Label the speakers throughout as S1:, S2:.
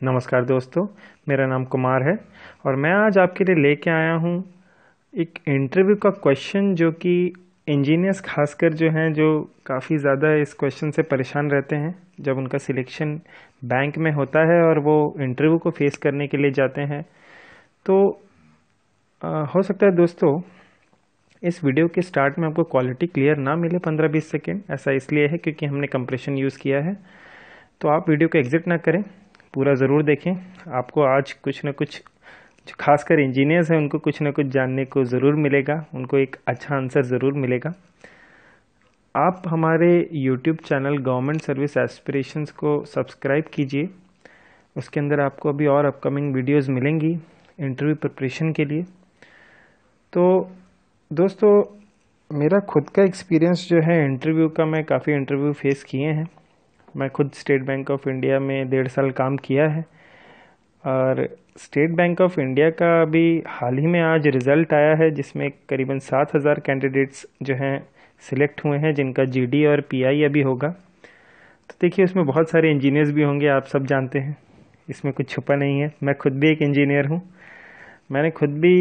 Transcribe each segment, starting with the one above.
S1: नमस्कार दोस्तों, मेरा नाम कुमार है और मैं आज आपके लिए लेके आया हूँ एक इंटरव्यू का क्वेश्चन जो कि इंजीनियर्स खासकर जो हैं जो काफ़ी ज़्यादा इस क्वेश्चन से परेशान रहते हैं जब उनका सिलेक्शन बैंक में होता है और वो इंटरव्यू को फेस करने के लिए जाते हैं। तो हो सकता है दोस्तों इस वीडियो के स्टार्ट में आपको क्वालिटी क्लियर ना मिले 15-20 सेकेंड। ऐसा इसलिए है क्योंकि हमने कंप्रेशन यूज़ किया है। तो आप वीडियो को एग्जिट ना करें, पूरा ज़रूर देखें। आपको आज कुछ ना कुछ जो खासकर इंजीनियर्स हैं उनको कुछ ना कुछ जानने को ज़रूर मिलेगा, उनको एक अच्छा आंसर ज़रूर मिलेगा। आप हमारे YouTube channel government service aspirations को सब्सक्राइब कीजिए। उसके अंदर आपको अभी और अपकमिंग वीडियोस मिलेंगी इंटरव्यू प्रिपरेशन के लिए। तो दोस्तों, मेरा खुद का एक्सपीरियंस जो है इंटरव्यू का, मैं काफ़ी इंटरव्यू फेस किए हैं। मैं खुद स्टेट बैंक ऑफ इंडिया में 1.5 साल काम किया है और स्टेट बैंक ऑफ इंडिया का अभी हाल ही में आज रिज़ल्ट आया है जिसमें करीबन 7,000 कैंडिडेट्स जो हैं सिलेक्ट हुए हैं जिनका जीडी और पीआई अभी होगा। तो देखिए, उसमें बहुत सारे इंजीनियर्स भी होंगे, आप सब जानते हैं, इसमें कुछ छुपा नहीं है। मैं खुद भी एक इंजीनियर हूँ। मैंने खुद भी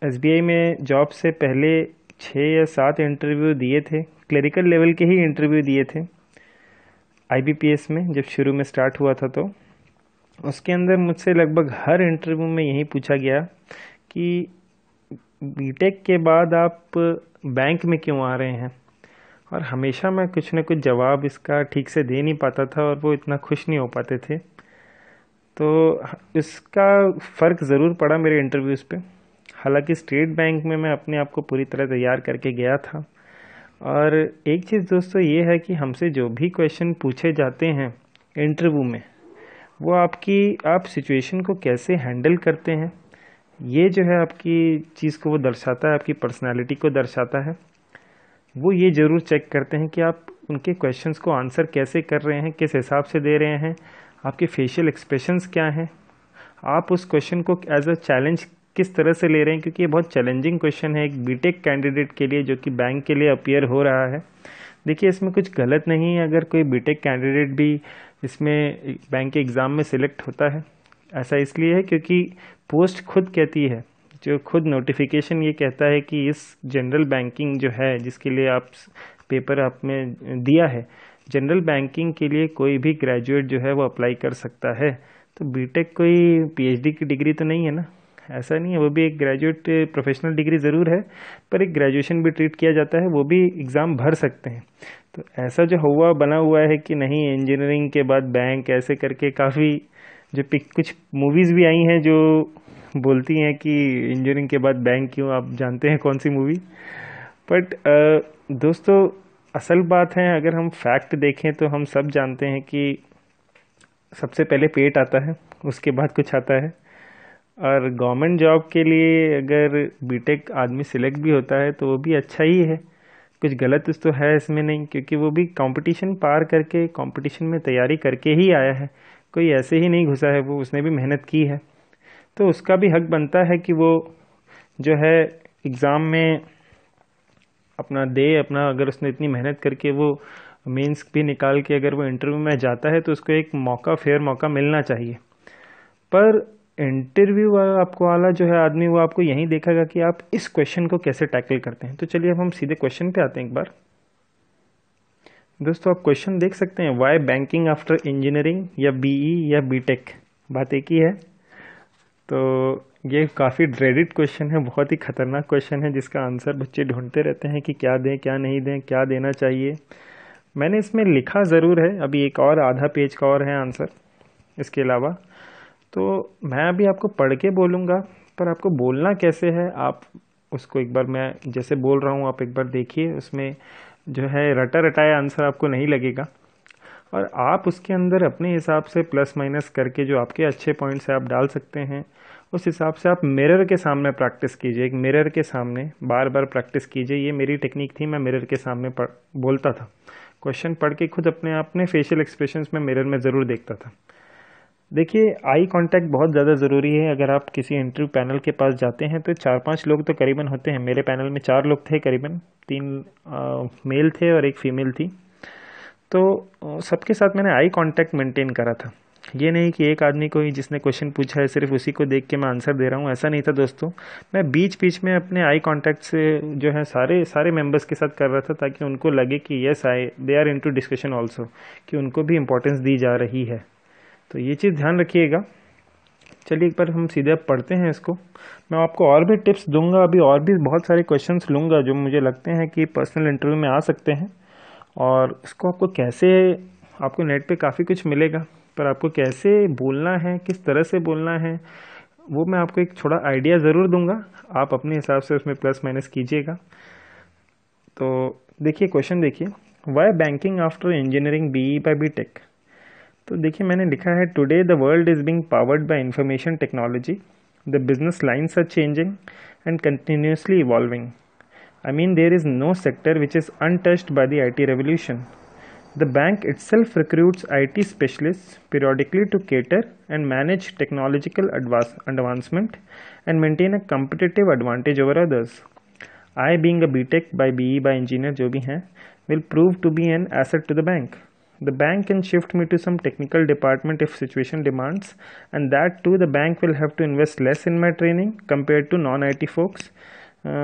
S1: एसबीआई में जॉब से पहले 6 या 7 इंटरव्यू दिए थे, क्लरिकल लेवल के ही इंटरव्यू दिए थे आईबीपीएस में जब शुरू में स्टार्ट हुआ था। तो उसके अंदर मुझसे लगभग हर इंटरव्यू में यही पूछा गया कि बीटेक के बाद आप बैंक में क्यों आ रहे हैं। और हमेशा मैं कुछ न कुछ जवाब इसका ठीक से दे नहीं पाता था और वो इतना खुश नहीं हो पाते थे। तो इसका फ़र्क ज़रूर पड़ा मेरे इंटरव्यूज़ पे। हालांकि स्टेट बैंक में मैं अपने आप को पूरी तरह तैयार करके गया था। और एक चीज़ दोस्तों ये है कि हमसे जो भी क्वेश्चन पूछे जाते हैं इंटरव्यू में, वो आप सिचुएशन को कैसे हैंडल करते हैं, ये जो है आपकी चीज़ को वो दर्शाता है, आपकी पर्सनालिटी को दर्शाता है। वो ये ज़रूर चेक करते हैं कि आप उनके क्वेश्चंस को आंसर कैसे कर रहे हैं, किस हिसाब से दे रहे हैं, आपके फेशियल एक्सप्रेशंस क्या हैं, आप उस क्वेश्चन को एज अ चैलेंज किस तरह से ले रहे हैं, क्योंकि ये बहुत चैलेंजिंग क्वेश्चन है एक बीटेक कैंडिडेट के लिए जो कि बैंक के लिए अपीयर हो रहा है। देखिए, इसमें कुछ गलत नहीं है अगर कोई बीटेक कैंडिडेट भी इसमें बैंक के एग्ज़ाम में सिलेक्ट होता है। ऐसा इसलिए है क्योंकि पोस्ट खुद कहती है, जो खुद नोटिफिकेशन ये कहता है कि इस जनरल बैंकिंग जो है जिसके लिए आप पेपर आपने दिया है, जनरल बैंकिंग के लिए कोई भी ग्रेजुएट जो है वो अप्लाई कर सकता है। तो बीटेक कोई पीएचडी की डिग्री तो नहीं है ना, ऐसा नहीं है। वो भी एक ग्रेजुएट प्रोफेशनल डिग्री ज़रूर है, पर एक ग्रेजुएशन भी ट्रीट किया जाता है, वो भी एग्ज़ाम भर सकते हैं। तो ऐसा जो हुआ बना हुआ है कि नहीं इंजीनियरिंग के बाद बैंक, ऐसे करके काफ़ी जो कुछ मूवीज़ भी आई हैं जो बोलती हैं कि इंजीनियरिंग के बाद बैंक क्यों, आप जानते हैं कौन सी मूवी। बट दोस्तों, असल बात है अगर हम फैक्ट देखें तो हम सब जानते हैं कि सबसे पहले पेट आता है, उसके बाद कुछ आता है। और गवर्नमेंट जॉब के लिए अगर बीटेक आदमी सिलेक्ट भी होता है तो वो भी अच्छा ही है, कुछ गलत तो है इसमें नहीं, क्योंकि वो भी कंपटीशन पार करके कंपटीशन में तैयारी करके ही आया है, कोई ऐसे ही नहीं घुसा है, वो उसने भी मेहनत की है। तो उसका भी हक बनता है कि वो जो है एग्ज़ाम में अपना दे अपना, अगर उसने इतनी मेहनत करके वो मेंस भी निकाल के अगर वो इंटरव्यू में जाता है तो उसको एक मौका, फेयर मौका मिलना चाहिए। पर इंटरव्यू आपको वाला जो है आदमी, वो आपको यही देखेगा कि आप इस क्वेश्चन को कैसे टैकल करते हैं। तो चलिए अब हम सीधे क्वेश्चन पे आते हैं एक बार। दोस्तों, आप क्वेश्चन देख सकते हैं, वाई बैंकिंग आफ्टर इंजीनियरिंग, या बीई या बीटेक, बात एक ही है। तो ये काफ़ी ड्रेडिड क्वेश्चन है, बहुत ही खतरनाक क्वेश्चन है जिसका आंसर बच्चे ढूंढते रहते हैं कि क्या दें क्या नहीं दें, क्या देना चाहिए। मैंने इसमें लिखा ज़रूर है, अभी एक और आधा पेज का और है आंसर इसके अलावा। तो मैं अभी आपको पढ़ के बोलूँगा, पर आपको बोलना कैसे है आप उसको एक बार, मैं जैसे बोल रहा हूँ आप एक बार देखिए, उसमें जो है रटा रटाया आंसर आपको नहीं लगेगा। और आप उसके अंदर अपने हिसाब से प्लस माइनस करके जो आपके अच्छे पॉइंट्स है आप डाल सकते हैं। उस हिसाब से आप मिरर के सामने प्रैक्टिस कीजिए, एक मिरर के सामने बार बार प्रैक्टिस कीजिए। ये मेरी टेक्निक थी, मैं मिरर के सामने बोलता था, क्वेश्चन पढ़ के खुद अपने फेशियल एक्सप्रेशंस में मिरर में ज़रूर देखता था। देखिए, आई कांटेक्ट बहुत ज़्यादा ज़रूरी है। अगर आप किसी इंटरव्यू पैनल के पास जाते हैं तो 4-5 लोग तो करीबन होते हैं। मेरे पैनल में 4 लोग थे करीबन, 3 मेल थे और एक फीमेल थी। तो सबके साथ मैंने आई कांटेक्ट मेंटेन करा था। ये नहीं कि एक आदमी को ही जिसने क्वेश्चन पूछा है सिर्फ उसी को देख के मैं आंसर दे रहा हूँ, ऐसा नहीं था दोस्तों। मैं बीच बीच में अपने आई कांटेक्ट से जो है सारे सारे मेंबर्स के साथ कर रहा था, ताकि उनको लगे कि yes I they are into discussion also, कि उनको भी इंपॉर्टेंस दी जा रही है। तो ये चीज़ ध्यान रखिएगा। चलिए एक बार हम सीधे अब पढ़ते हैं इसको। मैं आपको और भी टिप्स दूंगा, अभी और भी बहुत सारे क्वेश्चंस लूँगा जो मुझे लगते हैं कि पर्सनल इंटरव्यू में आ सकते हैं। और इसको आपको कैसे, आपको नेट पे काफ़ी कुछ मिलेगा, पर आपको कैसे बोलना है, किस तरह से बोलना है, वो मैं आपको एक थोड़ा आइडिया ज़रूर दूंगा। आप अपने हिसाब से उसमें प्लस माइनस कीजिएगा। तो देखिए क्वेश्चन देखिए, why banking after engineering BE by BTech. तो देखिए मैंने लिखा है, today the world is being powered by information technology, the business lines are changing and continuously evolving. I mean, there is no sector which is untouched by the IT revolution. The bank itself recruits IT specialists periodically to cater and manage technological advancement and maintain a competitive advantage over others. I, being a BTech by BE by engineer जो भी हैं, will prove to be an asset to the bank. The bank can shift me to some technical department if situation demands, and that too the bank will have to invest less in my training compared to non-IT folks.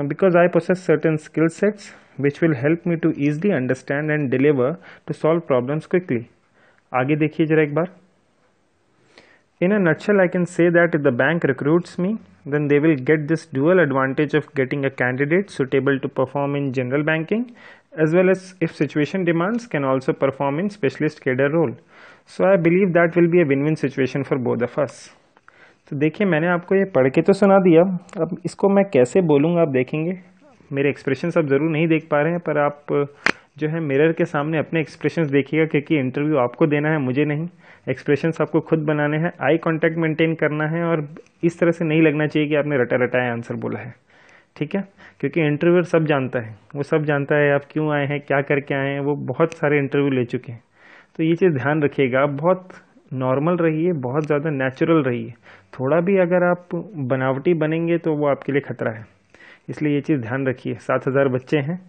S1: Because I possess certain skill sets which will help me to easily understand and deliver to solve problems quickly. आगे देखिए जरा एक बार। In a nutshell, I can say that if the bank recruits me, then they will get this dual advantage of getting a candidate suitable to perform in general banking, as well as, if situation demands, can also perform in specialist cadre role. So I believe that will be a win-win situation for both of us. तो देखिए मैंने आपको ये पढ़ के तो सुना दिया, अब इसको मैं कैसे बोलूँगा आप देखेंगे। मेरे एक्सप्रेशंस आप ज़रूर नहीं देख पा रहे हैं, पर आप जो है मिरर के सामने अपने एक्सप्रेशंस देखिएगा, क्योंकि इंटरव्यू आपको देना है, मुझे नहीं। एक्सप्रेशंस आपको खुद बनाने हैं, आई कांटेक्ट मेंटेन करना है, और इस तरह से नहीं लगना चाहिए कि आपने रटा रटाया आंसर बोला है, ठीक है। क्योंकि इंटरव्यूअर सब जानता है, वो सब जानता है आप क्यों आए हैं, क्या करके आए हैं, वो बहुत सारे इंटरव्यू ले चुके हैं। तो ये चीज़ ध्यान रखिएगा, आप बहुत नॉर्मल रहिए, बहुत ज़्यादा नेचुरल रहिए। थोड़ा भी अगर आप बनावटी बनेंगे तो वो आपके लिए खतरा है, इसलिए ये चीज़ ध्यान रखिए। 7,000 बच्चे हैं,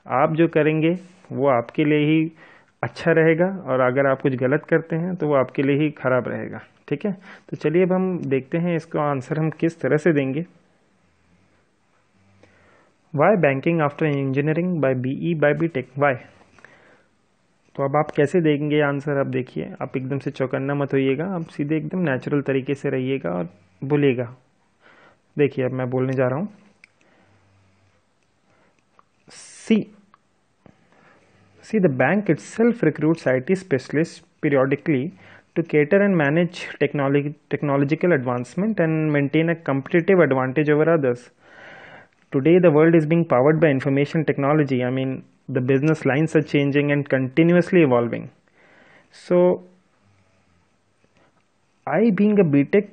S1: आप जो करेंगे वो आपके लिए ही अच्छा रहेगा, और अगर आप कुछ गलत करते हैं तो वो आपके लिए ही खराब रहेगा, ठीक है। तो चलिए अब हम देखते हैं इसको आंसर हम किस तरह से देंगे। Why banking after engineering by BE by BTech, why. तो अब आप कैसे देंगे आंसर, आप देखिए, आप एकदम से चौकन्ना मत होइएगा, आप सीधे एकदम नेचुरल तरीके से रहिएगा और बोलिएगा। देखिए अब मैं बोलने जा रहा हूँ। See, the bank itself recruits IT specialists periodically to cater and manage technological advancement and maintain a competitive advantage over others. Today, the world is being powered by information technology. I mean, the business lines are changing and continuously evolving. So, I, being a BTech,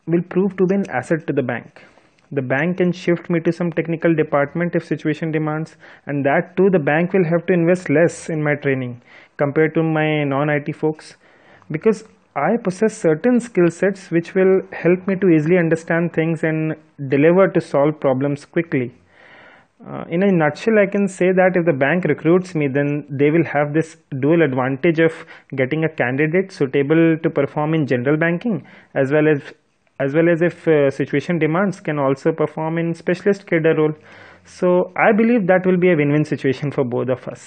S1: will prove to be an asset to the bank. The bank can shift me to some technical department if situation demands, and that too the bank will have to invest less in my training compared to my non-IT folks, because I possess certain skill sets which will help me to easily understand things and deliver to solve problems quickly. In a nutshell, I can say that if the bank recruits me, then they will have this dual advantage of getting a candidate suitable to perform in general banking, as well as if situation demands, can also perform in specialist cadre role. So I believe that will be a win-win situation for both of us.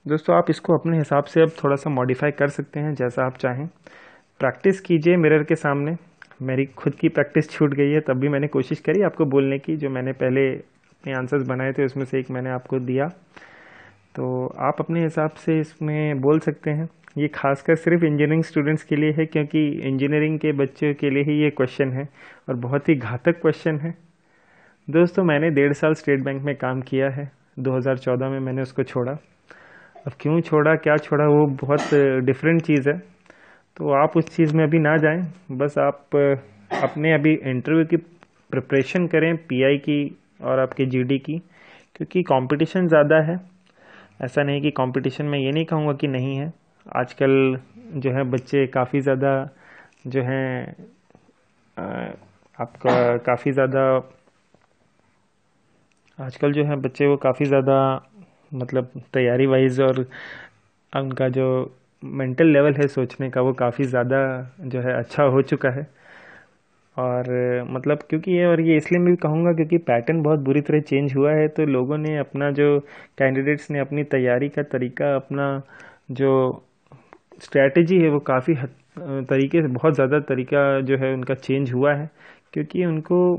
S1: दोस्तों आप इसको अपने हिसाब से अब थोड़ा सा modify कर सकते हैं, जैसा आप चाहें। प्रैक्टिस कीजिए मिरर के सामने। मेरी खुद की प्रैक्टिस छूट गई है, तब भी मैंने कोशिश करी आपको बोलने की। जो मैंने पहले अपने आंसर्स बनाए थे उसमें से एक मैंने आपको दिया, तो आप अपने हिसाब से इसमें बोल सकते हैं। ये खासकर सिर्फ इंजीनियरिंग स्टूडेंट्स के लिए है, क्योंकि इंजीनियरिंग के बच्चों के लिए ही ये क्वेश्चन है, और बहुत ही घातक क्वेश्चन है। दोस्तों मैंने 1.5 साल स्टेट बैंक में काम किया है, 2014 में मैंने उसको छोड़ा। अब क्यों छोड़ा, क्या छोड़ा, वो बहुत डिफरेंट चीज़ है, तो आप उस चीज़ में अभी ना जाएं। बस आप अपने अभी इंटरव्यू की प्रिपरेशन करें, पीआई की और आपके जीडी की, क्योंकि कंपटीशन ज़्यादा है। ऐसा नहीं कि कंपटीशन में, ये नहीं कहूँगा कि नहीं है। आजकल जो है बच्चे काफ़ी ज़्यादा जो हैं आपका काफ़ी ज़्यादा आजकल जो है बच्चे वो काफ़ी ज़्यादा मतलब तैयारी वाइज और उनका जो मेंटल लेवल है सोचने का वो काफ़ी ज़्यादा जो है अच्छा हो चुका है। और मतलब क्योंकि ये इसलिए मैं भी कहूँगा क्योंकि पैटर्न बहुत बुरी तरह चेंज हुआ है, तो लोगों ने अपना जो कैंडिडेट्स ने अपनी तैयारी का तरीका, अपना जो स्ट्रैटेजी है वो काफ़ी तरीके से, बहुत ज़्यादा तरीका जो है उनका चेंज हुआ है, क्योंकि उनको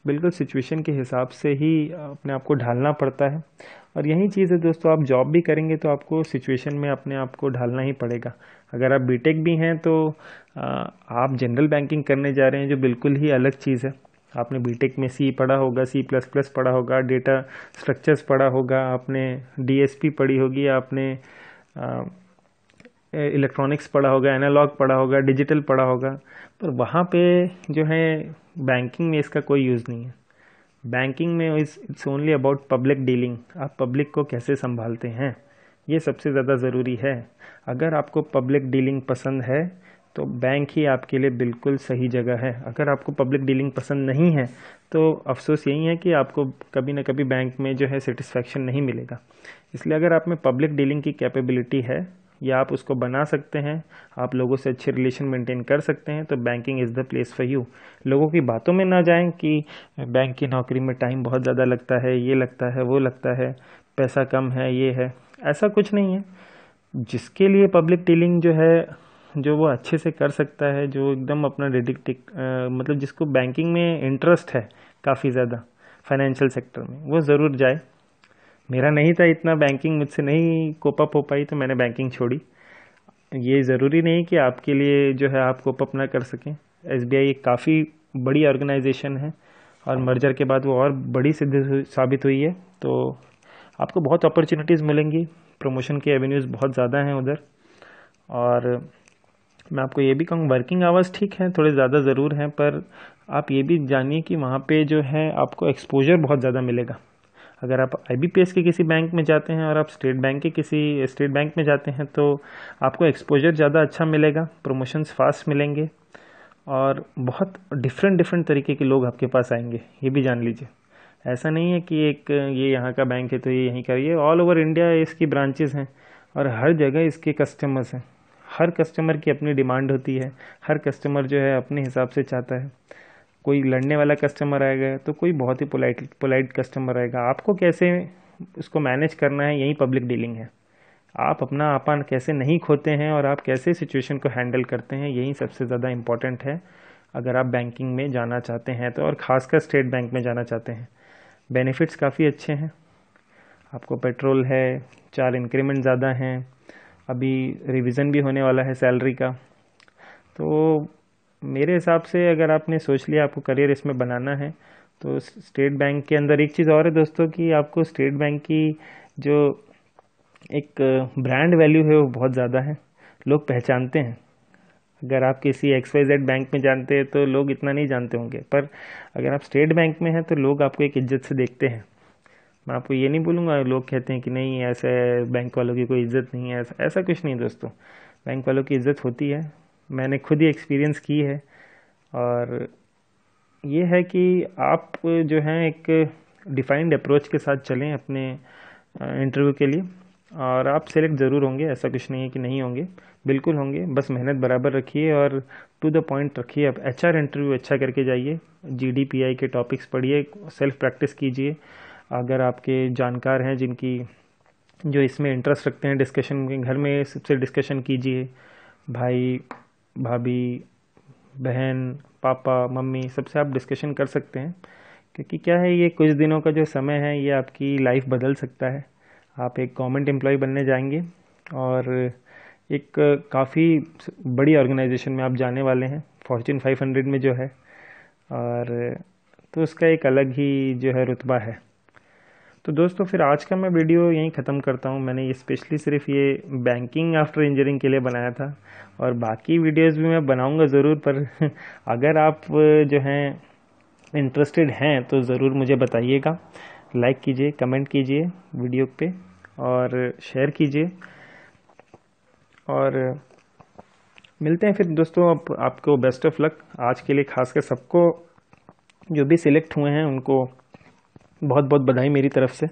S1: बिल्कुल सिचुएशन के हिसाब से ही अपने आप को ढालना पड़ता है। और यही चीज़ है दोस्तों, आप जॉब भी करेंगे तो आपको सिचुएशन में अपने आप को ढालना ही पड़ेगा। अगर आप बीटेक भी हैं तो आप जनरल बैंकिंग करने जा रहे हैं, जो बिल्कुल ही अलग चीज़ है। आपने बीटेक में सी पढ़ा होगा, सी प्लस प्लस पढ़ा होगा, डेटा स्ट्रक्चर्स पढ़ा होगा, आपने डीएसपी पढ़ी होगी, आपने इलेक्ट्रॉनिक्स पढ़ा होगा, एनालॉग पढ़ा होगा, डिजिटल पढ़ा होगा, पर वहाँ पे जो है बैंकिंग में इसका कोई यूज़ नहीं है। बैंकिंग में it's only about public dealing. आप पब्लिक को कैसे संभालते हैं, ये सबसे ज़्यादा ज़रूरी है। अगर आपको पब्लिक डीलिंग पसंद है तो बैंक ही आपके लिए बिल्कुल सही जगह है। अगर आपको पब्लिक डीलिंग पसंद नहीं है तो अफसोस यही है कि आपको कभी ना कभी बैंक में जो है सेटिस्फैक्शन नहीं मिलेगा। इसलिए अगर आप में पब्लिक डीलिंग की कैपेबिलिटी है या आप उसको बना सकते हैं, आप लोगों से अच्छे रिलेशन मेंटेन कर सकते हैं, तो banking is the place for you. लोगों की बातों में ना जाएं कि बैंक की नौकरी में टाइम बहुत ज़्यादा लगता है, ये लगता है, वो लगता है, पैसा कम है, ये है। ऐसा कुछ नहीं है। जिसके लिए पब्लिक डीलिंग जो है, जो वो अच्छे से कर सकता है, जो एकदम अपना मतलब जिसको बैंकिंग में इंटरेस्ट है काफ़ी ज़्यादा फाइनेंशियल सेक्टर में, वो ज़रूर जाए। मेरा नहीं था इतना, बैंकिंग मुझसे नहीं कोप अप हो पाई तो मैंने बैंकिंग छोड़ी। ये ज़रूरी नहीं कि आपके लिए जो है आप कोप अप ना कर सकें। एसबीआई एक काफ़ी बड़ी ऑर्गेनाइजेशन है और मर्जर के बाद वो और बड़ी साबित हुई है, तो आपको बहुत अपॉर्चुनिटीज़ मिलेंगी, प्रमोशन के एवेन्यूज़ बहुत ज़्यादा हैं उधर। और मैं आपको ये भी कहूँ, वर्किंग आवर्स ठीक हैं, थोड़े ज़्यादा ज़रूर हैं, पर आप ये भी जानिए कि वहाँ पे जो है आपको एक्सपोजर बहुत ज़्यादा मिलेगा। अगर आप आईबीपीएस के किसी बैंक में जाते हैं और आप स्टेट बैंक में जाते हैं तो आपको एक्सपोजर ज़्यादा अच्छा मिलेगा, प्रमोशंस फास्ट मिलेंगे और बहुत डिफरेंट डिफरेंट तरीके के लोग आपके पास आएंगे, ये भी जान लीजिए। ऐसा नहीं है कि एक ये यहाँ का बैंक है तो ये यहीं का, ये ऑल ओवर इंडिया इसकी ब्रांचेस हैं और हर जगह इसके कस्टमर्स हैं। हर कस्टमर की अपनी डिमांड होती है, हर कस्टमर जो है अपने हिसाब से चाहता है। कोई लड़ने वाला कस्टमर आएगा तो कोई बहुत ही पोलाइट कस्टमर आएगा। आपको कैसे उसको मैनेज करना है, यही पब्लिक डीलिंग है। आप अपना आपन कैसे नहीं खोते हैं और आप कैसे सिचुएशन को हैंडल करते हैं, यही सबसे ज़्यादा इम्पॉर्टेंट है अगर आप बैंकिंग में जाना चाहते हैं तो, और ख़ासकर स्टेट बैंक में जाना चाहते हैं। बेनिफिट्स काफ़ी अच्छे हैं, आपको पेट्रोल है, 4 इंक्रीमेंट ज़्यादा हैं, अभी रिवीजन भी होने वाला है सैलरी का। तो मेरे हिसाब से अगर आपने सोच लिया आपको करियर इसमें बनाना है तो स्टेट बैंक के अंदर एक चीज़ और है दोस्तों कि आपको स्टेट बैंक की जो एक ब्रांड वैल्यू है वो बहुत ज़्यादा है, लोग पहचानते हैं। अगर आप किसी XYZ बैंक में जानते हैं तो लोग इतना नहीं जानते होंगे, पर अगर आप स्टेट बैंक में हैं तो लोग आपको एक इज्जत से देखते हैं। मैं आपको ये नहीं बोलूँगा लोग कहते हैं कि नहीं ऐसा है, बैंक वालों की कोई इज्जत नहीं है, ऐसा ऐसा कुछ नहीं दोस्तों। बैंक वालों की इज्जत होती है, मैंने खुद ही एक्सपीरियंस की है। और ये है कि आप जो हैं एक डिफाइंड अप्रोच के साथ चलें अपने इंटरव्यू के लिए, और आप सेलेक्ट ज़रूर होंगे, ऐसा कुछ नहीं है कि नहीं होंगे, बिल्कुल होंगे। बस मेहनत बराबर रखिए और टू द पॉइंट रखिए। अब HR इंटरव्यू अच्छा करके जाइए, GDPI के टॉपिक्स पढ़िए, सेल्फ प्रैक्टिस कीजिए। अगर आपके जानकार हैं जिनकी जो इसमें इंटरेस्ट रखते हैं डिस्कशन में, घर में सबसे डिस्कशन कीजिए, भाई भाभी बहन पापा मम्मी सबसे आप डिस्कशन कर सकते हैं। क्योंकि क्या है, ये कुछ दिनों का जो समय है ये आपकी लाइफ बदल सकता है। आप एक गवर्नमेंट एम्प्लॉय बनने जाएंगे और एक काफ़ी बड़ी ऑर्गेनाइजेशन में आप जाने वाले हैं, फॉर्च्यून 500 में जो है, और तो उसका एक अलग ही जो है रुतबा है। तो दोस्तों फिर आज का मैं वीडियो यहीं ख़त्म करता हूँ। मैंने ये स्पेशली सिर्फ ये बैंकिंग आफ्टर इंजीनियरिंग के लिए बनाया था, और बाकी वीडियोस भी मैं बनाऊँगा ज़रूर, पर अगर आप जो हैं इंटरेस्टेड हैं तो ज़रूर मुझे बताइएगा। लाइक कीजिए, कमेंट कीजिए वीडियो पे और शेयर कीजिए। और मिलते हैं फिर दोस्तों। अब आपको बेस्ट ऑफ लक आज के लिए, खासकर सबको जो भी सिलेक्ट हुए हैं उनको बहुत बहुत बधाई मेरी तरफ से।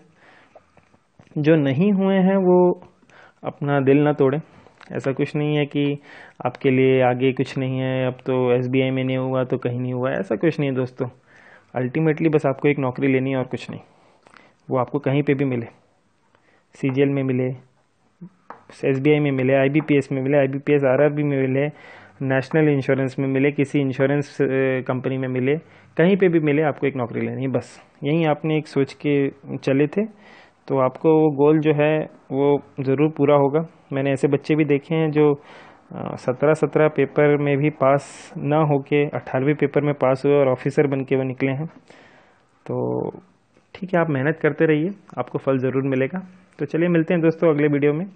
S1: जो नहीं हुए हैं वो अपना दिल ना तोड़ें। ऐसा कुछ नहीं है कि आपके लिए आगे कुछ नहीं है, अब तो एसबीआई में नहीं हुआ तो कहीं नहीं हुआ, ऐसा कुछ नहीं है दोस्तों। अल्टीमेटली बस आपको एक नौकरी लेनी है और कुछ नहीं। वो आपको कहीं पे भी मिले, सीजीएल में मिले, एसबीआई में मिले, आईबीपीएस में मिले, आईबीपीएस आरआरबी में मिले, नेशनल इंश्योरेंस में मिले, किसी इंश्योरेंस कंपनी में मिले, कहीं पे भी मिले, आपको एक नौकरी लेनी है बस। यही आपने एक सोच के चले थे तो आपको वो गोल जो है वो ज़रूर पूरा होगा। मैंने ऐसे बच्चे भी देखे हैं जो 17 पेपर में भी पास ना होके 18वें पेपर में पास हुए और ऑफिसर बन के वो निकले हैं। तो ठीक है, आप मेहनत करते रहिए, आपको फल ज़रूर मिलेगा। तो चलिए मिलते हैं दोस्तों अगले वीडियो में।